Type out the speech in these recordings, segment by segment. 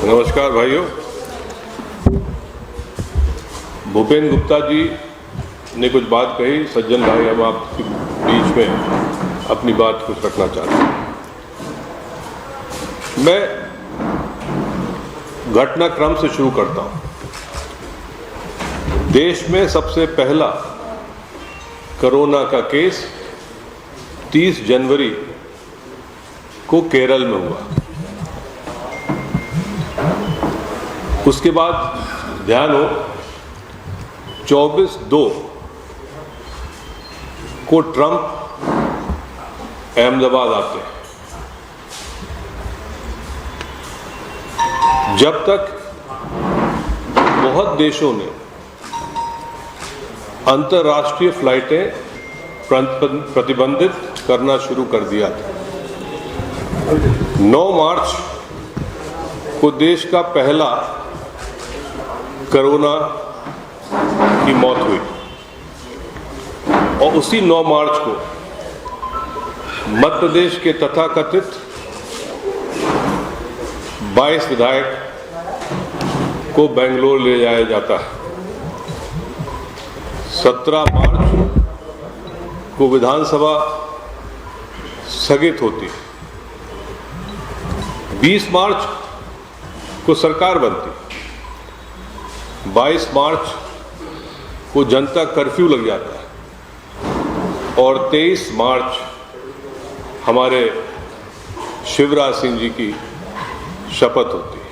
नमस्कार भाइयों। भूपेन गुप्ता जी ने कुछ बात कही। सज्जन भाई हम आपके बीच में अपनी बात कुछ रखना चाहते हैं। मैं घटनाक्रम से शुरू करता हूं। देश में सबसे पहला कोरोना का केस 30 जनवरी को केरल में हुआ। उसके बाद ध्यान हो 24/2 को ट्रंप अहमदाबाद आते हैं। जब तक बहुत देशों ने अंतर्राष्ट्रीय फ्लाइटें प्रतिबंधित करना शुरू कर दिया था। 9 मार्च को देश का पहला कोरोना की मौत हुई और उसी 9 मार्च को मध्य प्रदेश के तथाकथित 22 विधायक को बेंगलोर ले जाया जाता है। 17 मार्च को विधानसभा स्थगित होती है। 20 मार्च को सरकार बनती। 22 मार्च को जनता कर्फ्यू लग जाता है और 23 मार्च हमारे शिवराज सिंह जी की शपथ होती है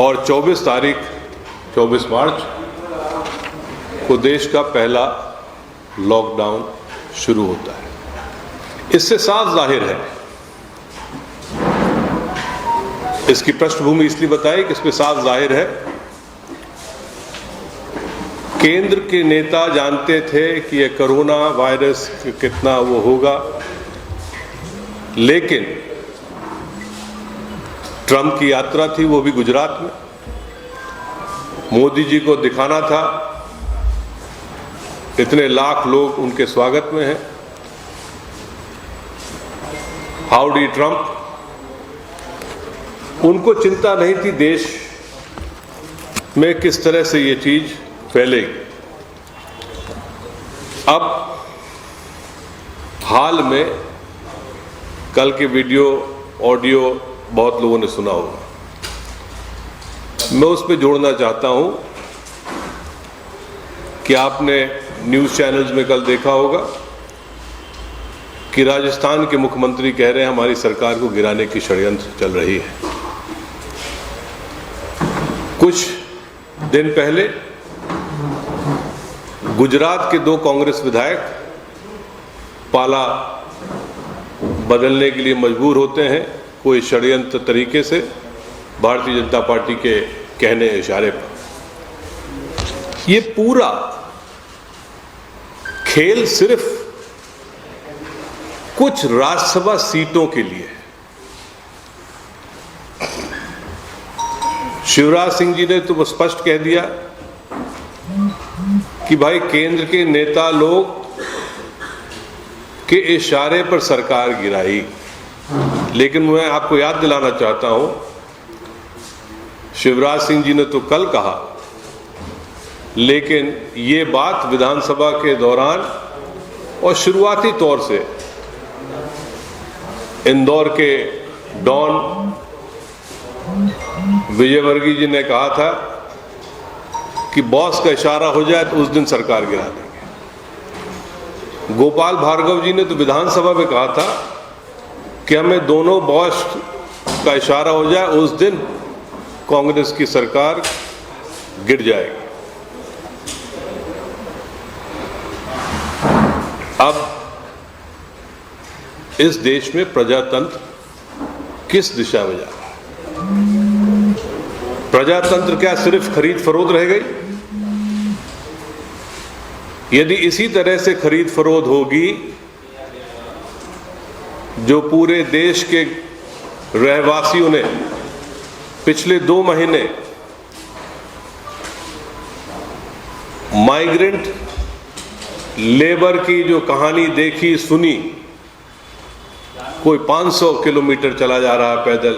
और 24 मार्च को देश का पहला लॉकडाउन शुरू होता है। इससे साफ जाहिर है, इसकी पृष्ठभूमि इसलिए बताई कि इसमें साफ जाहिर है केंद्र के नेता जानते थे कि यह कोरोना वायरस कितना वो होगा, लेकिन ट्रंप की यात्रा थी, वो भी गुजरात में। मोदी जी को दिखाना था इतने लाख लोग उनके स्वागत में हैं। Howdy Trump. उनको चिंता नहीं थी देश में किस तरह से ये चीज फैलेगी। अब हाल में कल के वीडियो ऑडियो बहुत लोगों ने सुना होगा। मैं उस पर जोड़ना चाहता हूं कि आपने न्यूज़ चैनल्स में कल देखा होगा कि राजस्थान के मुख्यमंत्री कह रहे हैं हमारी सरकार को गिराने की षड्यंत्र चल रही है। कुछ दिन पहले गुजरात के 2 कांग्रेस विधायक पाला बदलने के लिए मजबूर होते हैं कोई षड्यंत्र तरीके से, भारतीय जनता पार्टी के कहने इशारे पर। ये पूरा खेल सिर्फ कुछ राज्यसभा सीटों के लिए है। शिवराज सिंह जी ने तो स्पष्ट कह दिया कि भाई केंद्र के नेता लोग के इशारे पर सरकार गिराई। लेकिन मैं आपको याद दिलाना चाहता हूं, शिवराज सिंह जी ने तो कल कहा, लेकिन ये बात विधानसभा के दौरान और शुरुआती तौर से इंदौर के डॉन विजयवर्गीय जी ने कहा था कि बॉस का इशारा हो जाए तो उस दिन सरकार गिरा देंगे। गोपाल भार्गव जी ने तो विधानसभा में कहा था कि हमें दोनों बॉस का इशारा हो जाए उस दिन कांग्रेस की सरकार गिर जाएगी। अब इस देश में प्रजातंत्र किस दिशा में जा रहा है? प्रजातंत्र क्या सिर्फ खरीद फरोख्त रह गई? यदि इसी तरह से खरीद फरोख्त होगी जो पूरे देश के रहवासियों ने पिछले 2 महीने माइग्रेंट लेबर की जो कहानी देखी सुनी, कोई 500 किलोमीटर चला जा रहा है पैदल,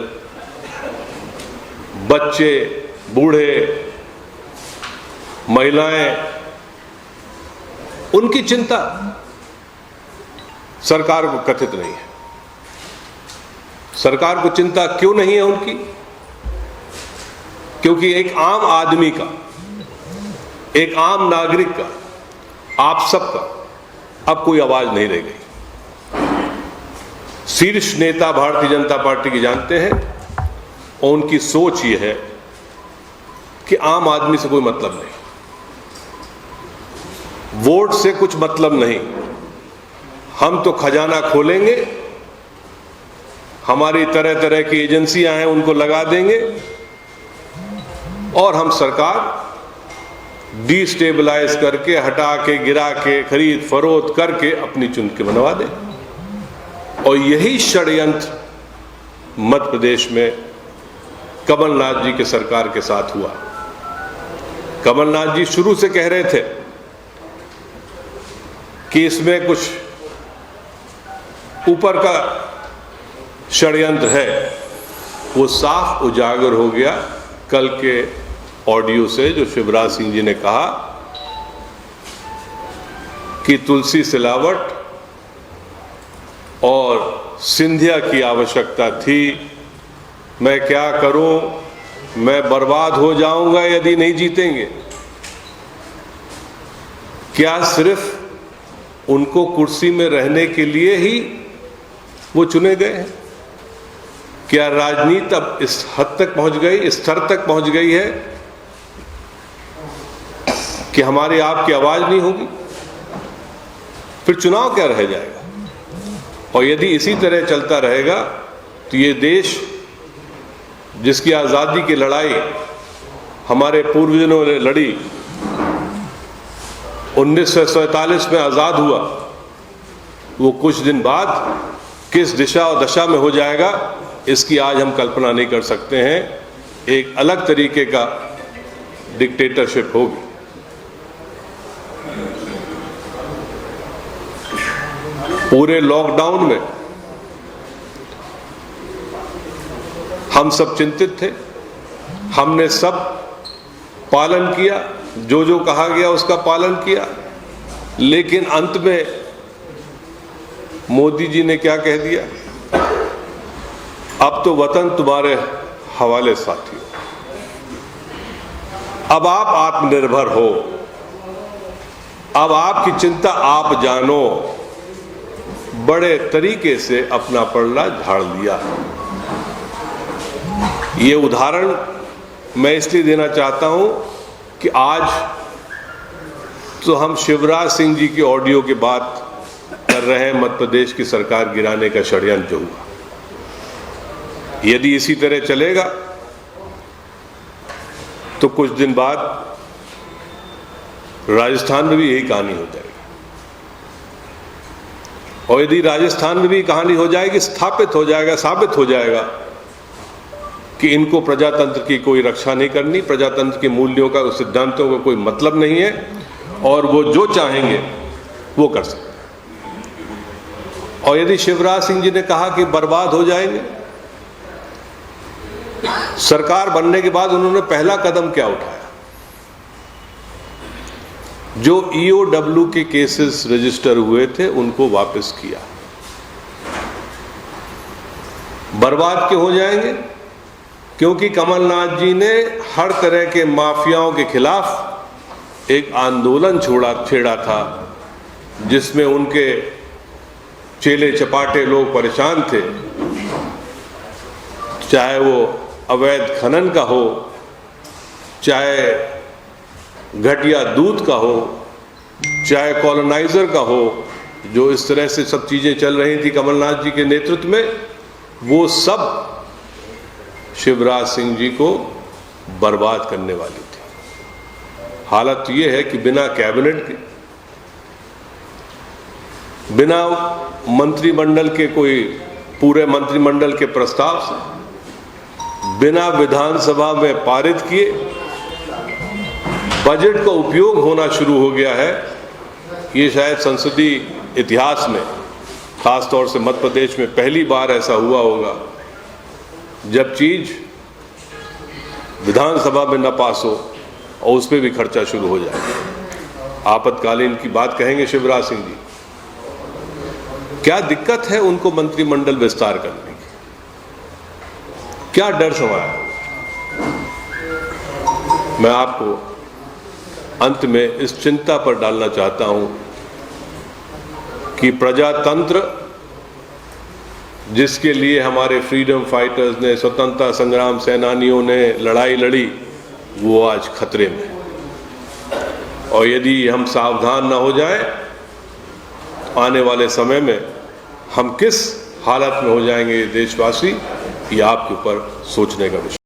बच्चे, बूढ़े, महिलाएं, उनकी चिंता सरकार को कथित नहीं है। सरकार को चिंता क्यों नहीं है उनकी? क्योंकि एक आम आदमी का, एक आम नागरिक का, आप सबका अब कोई आवाज नहीं रह गई। शीर्ष नेता भारतीय जनता पार्टी की जानते हैं और उनकी सोच ये है कि आम आदमी से कोई मतलब नहीं, वोट से कुछ मतलब नहीं, हम तो खजाना खोलेंगे, हमारी तरह तरह की एजेंसियां हैं उनको लगा देंगे और हम सरकार डिस्टेबलाइज करके, हटा के, गिरा के, खरीद फरोख्त करके अपनी चुन के बनवा दें। और यही षड्यंत्र मध्य प्रदेश में कमलनाथ जी के सरकार के साथ हुआ। कमलनाथ जी शुरू से कह रहे थे कि इसमें कुछ ऊपर का षड्यंत्र है, वो साफ उजागर हो गया कल के ऑडियो से, जो शिवराज सिंह जी ने कहा कि तुलसी सिलावट और सिंधिया की आवश्यकता थी। मैं क्या करूं, मैं बर्बाद हो जाऊंगा यदि नहीं जीतेंगे। क्या सिर्फ उनको कुर्सी में रहने के लिए ही वो चुने गए हैं? क्या राजनीति अब इस हद तक पहुंच गई, इस स्तर तक पहुंच गई है कि हमारी आपकी आवाज नहीं होगी? फिर चुनाव क्या रह जाएगा? और यदि इसी तरह चलता रहेगा तो ये देश, जिसकी आज़ादी की लड़ाई हमारे पूर्वजों ने लड़ी, 1947 में आज़ाद हुआ, वो कुछ दिन बाद किस दिशा और दशा में हो जाएगा, इसकी आज हम कल्पना नहीं कर सकते हैं। एक अलग तरीके का डिक्टेटरशिप होगी। पूरे लॉकडाउन में हम सब चिंतित थे, हमने सब पालन किया, जो जो कहा गया उसका पालन किया, लेकिन अंत में मोदी जी ने क्या कह दिया? अब तो वतन तुम्हारे हवाले साथियों, अब आप आत्मनिर्भर हो, अब आपकी चिंता आप जानो। बड़े तरीके से अपना पल्ला झाड़ लिया। ये उदाहरण मैं इसलिए देना चाहता हूं कि आज तो हम शिवराज सिंह जी की ऑडियो की बात कर रहे हैं, मध्य प्रदेश की सरकार गिराने का षड्यंत्र जो हुआ। यदि इसी तरह चलेगा तो कुछ दिन बाद राजस्थान में भी यही कहानी हो जाएगी। और यदि राजस्थान में भी कहानी हो जाएगी, स्थापित हो जाएगा, साबित हो जाएगा कि इनको प्रजातंत्र की कोई रक्षा नहीं करनी, प्रजातंत्र के मूल्यों का, सिद्धांतों का कोई मतलब नहीं है और वो जो चाहेंगे वो कर सकते हैं। और यदि शिवराज सिंह जी ने कहा कि बर्बाद हो जाएंगे, सरकार बनने के बाद उन्होंने पहला कदम क्या उठाया? जो EOW के केसेस रजिस्टर हुए थे उनको वापस किया। बर्बाद क्यों हो जाएंगे? क्योंकि कमलनाथ जी ने हर तरह के माफियाओं के खिलाफ एक आंदोलन छेड़ा था, जिसमें उनके चेले चपाटे लोग परेशान थे, चाहे वो अवैध खनन का हो, चाहे घटिया दूध का हो, चाहे कॉलोनाइजर का हो, जो इस तरह से सब चीजें चल रही थी कमलनाथ जी के नेतृत्व में, वो सब शिवराज सिंह जी को बर्बाद करने वाली थी। हालत ये है कि बिना कैबिनेट के, बिना मंत्रिमंडल के, कोई पूरे मंत्रिमंडल के प्रस्ताव से, बिना विधानसभा में पारित किए बजट का उपयोग होना शुरू हो गया है। ये शायद संसदीय इतिहास में, खासतौर से मध्य प्रदेश में पहली बार ऐसा हुआ होगा जब चीज विधानसभा में न पास हो और उस पर भी खर्चा शुरू हो जाए। आपातकालीन की बात कहेंगे शिवराज सिंह जी, क्या दिक्कत है उनको मंत्रिमंडल विस्तार करने की? क्या डर समाया? मैं आपको अंत में इस चिंता पर डालना चाहता हूं कि प्रजातंत्र जिसके लिए हमारे फ्रीडम फाइटर्स ने, स्वतंत्रता संग्राम सेनानियों ने लड़ाई लड़ी, वो आज खतरे में। और यदि हम सावधान न हो जाएं, आने वाले समय में हम किस हालत में हो जाएंगे देशवासी, ये आपके ऊपर सोचने का विषय।